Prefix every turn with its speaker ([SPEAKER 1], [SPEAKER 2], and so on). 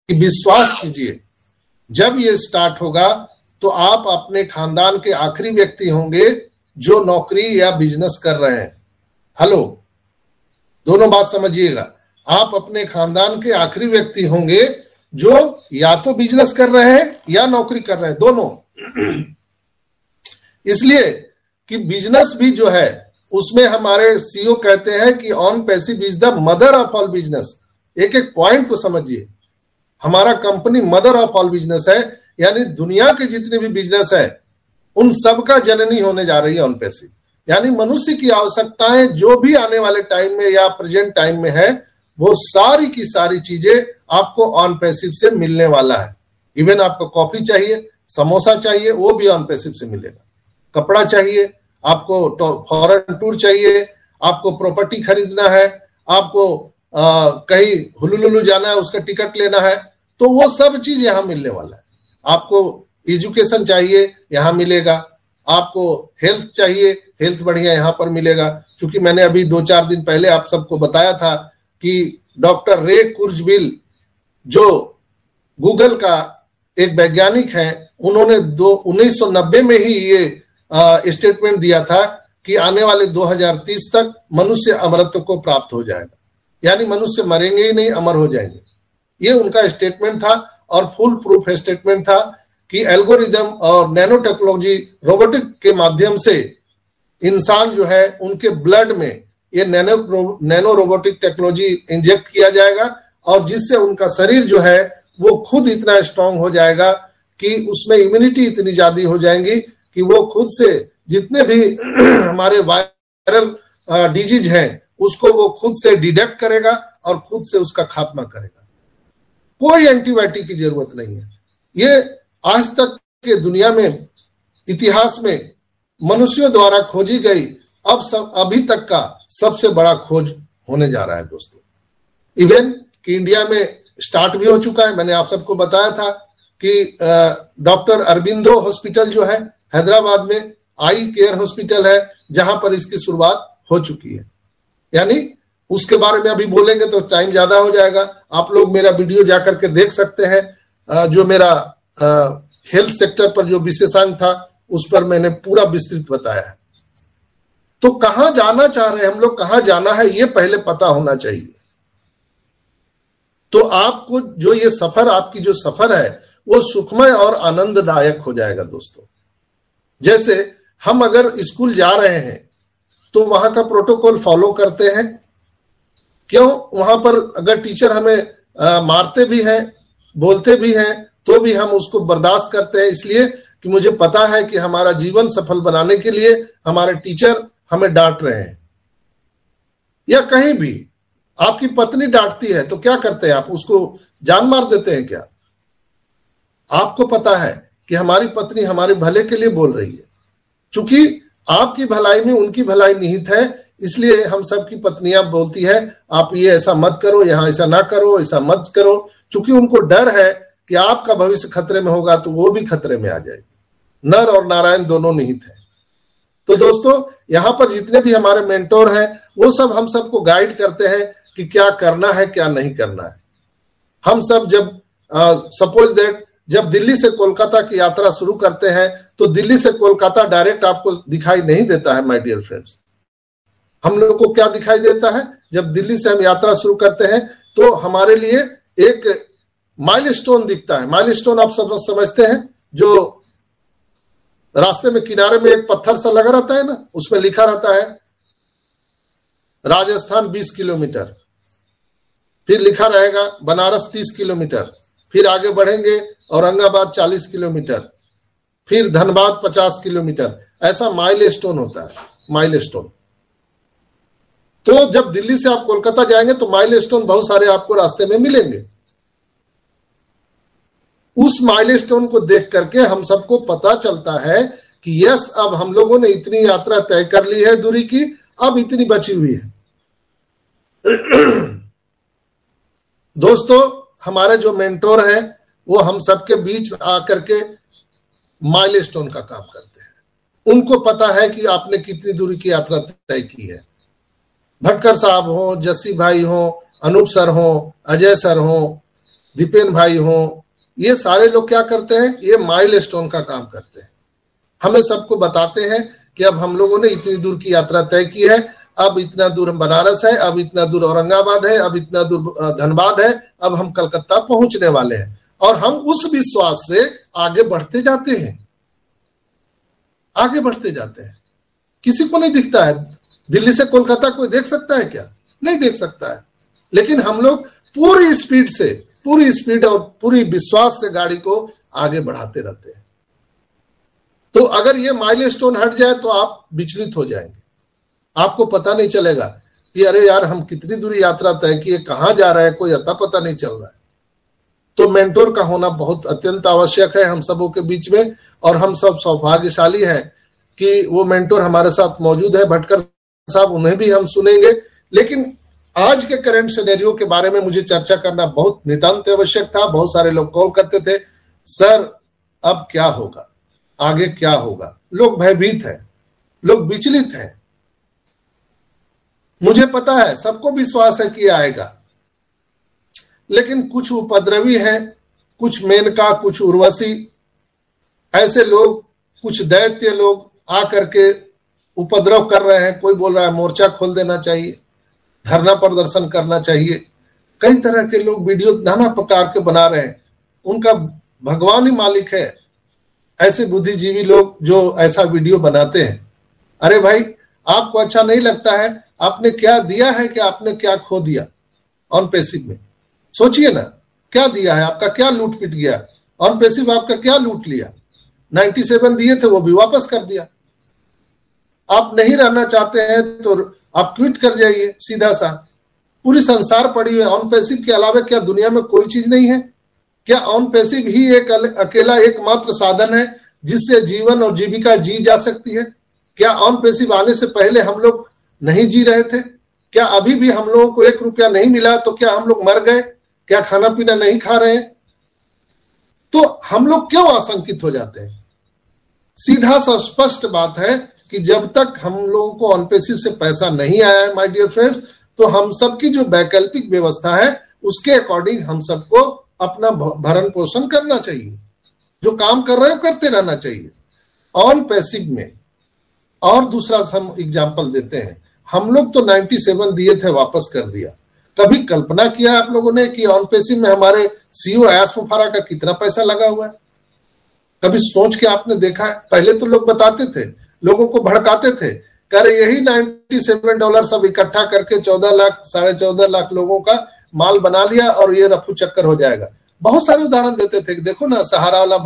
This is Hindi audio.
[SPEAKER 1] कि विश्वास कीजिए, जब ये स्टार्ट होगा तो आप अपने खानदान के आखिरी व्यक्ति होंगे जो नौकरी या बिजनेस कर रहे हैं। हेलो, दोनों बात समझिएगा, आप अपने खानदान के आखिरी व्यक्ति होंगे जो या तो बिजनेस कर रहे हैं या नौकरी कर रहे हैं, दोनों। इसलिए कि बिजनेस भी जो है उसमें हमारे सीईओ कहते हैं कि on passive is the mother of all business. एक एक पॉइंट को समझिए, हमारा company mother of all business है, यानी दुनिया के जितने भी बिजनेस है उन सबका जननी होने जा रही है ऑन पैसिव। यानी मनुष्य की आवश्यकताएं जो भी आने वाले टाइम में या प्रेजेंट टाइम में है वो सारी की सारी चीजें आपको ऑन पैसिव से मिलने वाला है। इवन आपको कॉफी चाहिए, समोसा चाहिए, वो भी ऑन पैसिव से मिलेगा। कपड़ा चाहिए, आपको फॉरेन टूर चाहिए, आपको प्रॉपर्टी खरीदना है, आपको कहीं हुलुलुलु जाना है, उसका टिकट लेना है, तो वो सब चीज यहाँ मिलने वाला है। आपको एजुकेशन चाहिए, यहाँ मिलेगा। आपको हेल्थ चाहिए, हेल्थ बढ़िया यहाँ पर मिलेगा। क्योंकि मैंने अभी 2-4 दिन पहले आप सबको बताया था कि डॉक्टर रे कुर्जबिल जो गूगल का एक वैज्ञानिक है, उन्होंने 1990 में ही ये स्टेटमेंट दिया था कि आने वाले 2030 तक मनुष्य अमरत्व को प्राप्त हो जाएगा, यानी मनुष्य मरेंगे ही नहीं, अमर हो जाएंगे। ये उनका स्टेटमेंट था और फुल प्रूफ स्टेटमेंट था कि एल्गोरिदम और नैनो टेक्नोलॉजी रोबोटिक के माध्यम से इंसान जो है उनके ब्लड में ये नैनो रोबोटिक टेक्नोलॉजी इंजेक्ट किया जाएगा और जिससे उनका शरीर जो है वो खुद इतना स्ट्रांग हो जाएगा कि उसमें इम्यूनिटी इतनी ज्यादा हो जाएंगी कि वो खुद से जितने भी हमारे वायरल डिजीज हैं उसको वो खुद से डिटेक्ट करेगा और खुद से उसका खात्मा करेगा। कोई एंटीबायोटिक की जरूरत नहीं है। ये आज तक के दुनिया में इतिहास में मनुष्यों द्वारा खोजी गई अभी तक का सबसे बड़ा खोज होने जा रहा है दोस्तों। इवन कि इंडिया में स्टार्ट भी हो चुका है। मैंने आप सबको बताया था कि डॉक्टर अरबिंदो हॉस्पिटल जो है हैदराबाद में आई केयर हॉस्पिटल है, जहां पर इसकी शुरुआत हो चुकी है। यानी उसके बारे में अभी बोलेंगे तो टाइम ज्यादा हो जाएगा। आप लोग मेरा वीडियो जाकर के देख सकते हैं, जो मेरा हेल्थ सेक्टर पर जो विशेषांक था उस पर मैंने पूरा विस्तृत बताया है। तो कहां जाना चाह रहे हैं हम लोग, कहां जाना है ये पहले पता होना चाहिए। तो आपको जो ये सफर, आपकी जो सफर है वो सुखमय और आनंददायक हो जाएगा दोस्तों। जैसे हम अगर स्कूल जा रहे हैं तो वहां का प्रोटोकॉल फॉलो करते हैं। क्यों? वहां पर अगर टीचर हमें मारते भी हैं, बोलते भी हैं, तो भी हम उसको बर्दाश्त करते हैं, इसलिए कि मुझे पता है कि हमारा जीवन सफल बनाने के लिए हमारे टीचर हमें डांट रहे हैं। या कहीं भी आपकी पत्नी डांटती है तो क्या करते हैं आप? उसको जान मार देते हैं क्या? आपको पता है कि हमारी पत्नी हमारे भले के लिए बोल रही है। चूंकि आपकी भलाई में उनकी भलाई निहित है, इसलिए हम सबकी पत्नियां बोलती है आप ये ऐसा मत करो, यहां ऐसा ना करो, ऐसा मत करो। चूंकि उनको डर है कि आपका भविष्य खतरे में होगा तो वो भी खतरे में आ जाएगी। नर और नारायण दोनों निहित है। तो दोस्तों, यहां पर जितने भी हमारे मेंटोर हैं वो सब हम सबको गाइड करते हैं कि क्या करना है, क्या नहीं करना है। हम सब जब सपोज दैट जब दिल्ली से कोलकाता की यात्रा शुरू करते हैं तो दिल्ली से कोलकाता डायरेक्ट आपको दिखाई नहीं देता है माय डियर फ्रेंड्स। हम लोग को क्या दिखाई देता है? जब दिल्ली से हम यात्रा शुरू करते हैं तो हमारे लिए एक माइलस्टोन दिखता है। माइलस्टोन आप सब समझते हैं, जो रास्ते में किनारे में एक पत्थर सा लगा रहता है ना, उसमें लिखा रहता है राजस्थान 20 किलोमीटर, फिर लिखा रहेगा बनारस 30 किलोमीटर, फिर आगे बढ़ेंगे औरंगाबाद 40 किलोमीटर, फिर धनबाद 50 किलोमीटर। ऐसा माइलस्टोन होता है, माइलस्टोन। तो जब दिल्ली से आप कोलकाता जाएंगे तो माइलस्टोन बहुत सारे आपको रास्ते में मिलेंगे। उस माइलस्टोन को देख करके हम सबको पता चलता है कि यस, अब हम लोगों ने इतनी यात्रा तय कर ली है दूरी की, अब इतनी बची हुई है। दोस्तों, हमारे जो मेंटोर हैं वो हम सबके बीच आकर के माइलस्टोन का काम करते हैं। उनको पता है कि आपने कितनी दूरी की यात्रा तय की है। भटकर साहब हो, जस्सी भाई हो, अनूप सर हो, अजय सर हो, दीपेन भाई हों, ये सारे लोग क्या करते हैं, ये माइलस्टोन का काम करते हैं। हमें सबको बताते हैं कि अब हम लोगों ने इतनी दूर की यात्रा तय की है, अब इतना दूर बनारस है, अब इतना दूर औरंगाबाद है, अब इतना दूर धनबाद है, अब हम कलकत्ता पहुंचने वाले हैं। और हम उस विश्वास से आगे बढ़ते जाते हैं, आगे बढ़ते जाते हैं। किसी को नहीं दिखता है, दिल्ली से कोलकाता कोई देख सकता है क्या? नहीं देख सकता है। लेकिन हम लोग पूरी स्पीड और पूरी विश्वास से गाड़ी को आगे बढ़ाते रहते हैं। तो अगर ये माइलस्टोन हट जाए तो आप विचलित हो जाएंगे, आपको पता नहीं चलेगा कि अरे यार हम कितनी दूरी यात्रा तय किए, कहां जा रहा है, कोई अता पता नहीं चल रहा है। तो मेंटोर का होना बहुत अत्यंत आवश्यक है हम सबों के बीच में, और हम सब सौभाग्यशाली हैं कि वो मेंटोर हमारे साथ मौजूद है। भटकर साहब, उन्हें भी हम सुनेंगे। लेकिन आज के करंट सिनेरियो के बारे में मुझे चर्चा करना बहुत नितांत आवश्यक था। बहुत सारे लोग कॉल करते थे, सर अब क्या होगा, आगे क्या होगा। लोग भयभीत हैं, लोग विचलित हैं। मुझे पता है, सबको विश्वास है कि आएगा, लेकिन कुछ उपद्रवी हैं, कुछ मेनका, कुछ उर्वशी, ऐसे लोग, कुछ दैत्य लोग आकर के उपद्रव कर रहे हैं। कोई बोल रहा है मोर्चा खोल देना चाहिए, धरना प्रदर्शन करना चाहिए। कई तरह के लोग वीडियो नाना प्रकार के बना रहे हैं। उनका भगवान ही मालिक है, ऐसे बुद्धिजीवी लोग जो ऐसा वीडियो बनाते हैं। अरे भाई, आपको अच्छा नहीं लगता है, आपने क्या दिया है कि आपने क्या खो दिया ऑन पैसिव में? सोचिए ना, क्या दिया है, आपका क्या लूट पिट गया ऑन पैसिव, आपका क्या लूट लिया? 97 दिए थे, वो भी वापस कर दिया। आप नहीं रहना चाहते हैं तो आप क्विट कर जाइए, सीधा सा। पूरी संसार पड़ी है, ऑन पैसिव के अलावा क्या दुनिया में कोई चीज नहीं है? क्या ऑन पैसिव ही एक अकेला एकमात्र साधन है जिससे जीवन और जीविका जी जा सकती है? क्या ऑन पैसिव आने से पहले हम लोग नहीं जी रहे थे? क्या अभी भी हम लोगों को 1 रुपया नहीं मिला तो क्या हम लोग मर गए? क्या खाना पीना नहीं खा रहे हैं? तो हम लोग क्यों आशंकित हो जाते हैं? सीधा सा स्पष्ट बात है कि जब तक हम लोगों को ऑन पैसिव से पैसा नहीं आया है माय डियर फ्रेंड्स, तो हम सबकी जो वैकल्पिक व्यवस्था है उसके अकॉर्डिंग हम सबको अपना भरण पोषण करना चाहिए। जो काम कर रहे हैं करते रहना चाहिए ऑन पैसिव में। और दूसरा हम एग्जांपल देते हैं, हम लोग तो 97 दिए थे, वापस कर दिया। कभी कल्पना किया आप लोगों ने कि ऑन पैसिव में हमारे सीईओ अयास मुफारा का कितना पैसा लगा हुआ है? कभी सोच के आपने देखा है? पहले तो लोग बताते थे, लोगों को भड़काते थे, कह रहे यही $97 सब इकट्ठा करके 14 लाख 14.5 लाख लोगों का माल बना लिया और ये रफू चक्कर हो जाएगा। बहुत सारे उदाहरण देते थे, देखो ना सहारा वाला